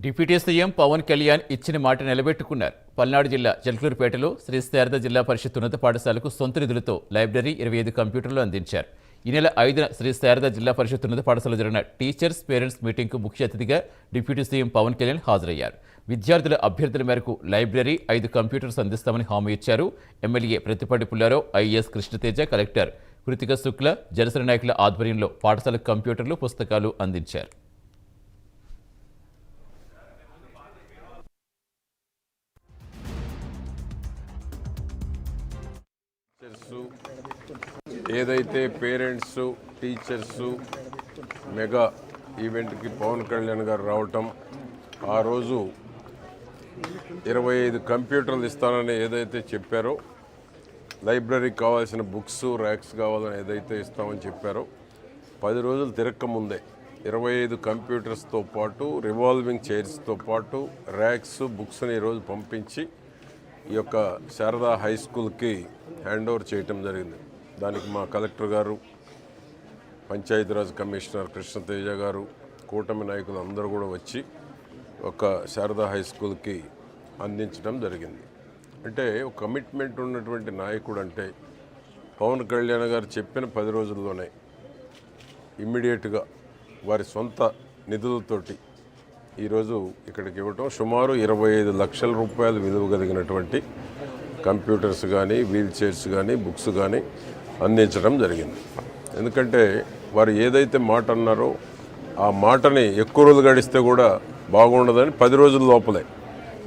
Deputy CM Pawan Kalyan ఇచ్చిన మాట నిలబెట్టుకున్నారు. పల్నాడు జిల్లా జల్కూరుపేటలో శ్రీ శారద జిల్లా పరిషత్ ఉన్నత పాఠశాలకు సొంత నిధులతో లైబ్రరీ 25 కంప్యూటర్లు అందించారు. ఈ నెల 5న శ్రీ శారద జిల్లా పరిషత్ ఉన్నత పాఠశాలలో జరిగిన టీచర్స్ పేరెంట్స్ మీటింగ్కు ముఖ్య అతిథిగా డిప్యూటీ సీఎం పవన్ కళ్యాణ్ హాజరయ్యారు. విద్యార్థుల అభ్యర్థుల మేరకు లైబ్రరీ 5 కంప్యూటర్స్ అందిస్తామని హామీ ఇచ్చారు. MLA Prathipati Pullarao, IAS Krishnateja, collector Krithika Shukla, Janasena నాయకుల ఆధ్వర్యంలో పాఠశాల కంప్యూటర్లు, పుస్తకాలు అందించారు. ఏదైతే పేరెంట్స్ టీచర్స్ మెగా ఈవెంట్కి పవన్ కళ్యాణ్ గారు రావటం, ఆ రోజు 25 కంప్యూటర్లు ఇస్తానని ఏదైతే చెప్పారో, లైబ్రరీకి కావాల్సిన బుక్స్ ర్యాక్స్ కావాలని ఏదైతే ఇస్తామని చెప్పారో, 10 రోజులు తిరక్కముందే 25 కంప్యూటర్స్తో పాటు రివాల్వింగ్ చైర్స్తో పాటు ర్యాక్స్ బుక్స్ని ఈరోజు పంపించి ఈ యొక్క శారదా హై స్కూల్కి హ్యాండ్ ఓవర్ చేయటం జరిగింది. దానికి మా కలెక్టర్ గారు, పంచాయతీరాజ్ కమిషనర్ కృష్ణతేజ గారు, కూటమి నాయకులు అందరూ కూడా వచ్చి ఒక శారదా హై స్కూల్కి అందించడం జరిగింది. అంటే ఒక కమిట్మెంట్ ఉన్నటువంటి నాయకుడు అంటే పవన్ కళ్యాణ్ గారు చెప్పిన 10 రోజుల్లోనే ఇమ్మీడియట్గా వారి సొంత నిధులతోటి ఈరోజు ఇక్కడికి ఇవ్వటం, సుమారు 25 లక్షల రూపాయలు విలువ కలిగినటువంటి కంప్యూటర్స్ కానీ, వీల్ చైర్స్ కానీ, బుక్స్ కానీ అందించడం జరిగింది. ఎందుకంటే వారు ఏదైతే మాట అన్నారో ఆ మాటని ఎక్కువ రోజులు గడిస్తే కూడా బాగుండదని 10 రోజుల లోపలే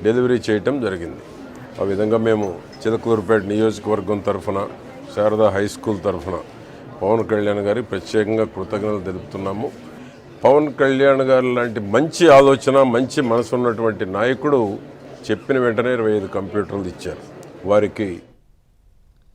డెలివరీ చేయటం జరిగింది. ఆ విధంగా మేము చిలకలూరుపేట నియోజకవర్గం తరఫున, శారదా హై స్కూల్ తరఫున పవన్ కళ్యాణ్ గారికి ప్రత్యేకంగా కృతజ్ఞతలు తెలుపుతున్నాము. పవన్ కళ్యాణ్ గారు లాంటి మంచి ఆలోచన, మంచి మనసు ఉన్నటువంటి నాయకుడు చెప్పిన వెంటనే 25 కంప్యూటర్లు ఇచ్చారు. వారికి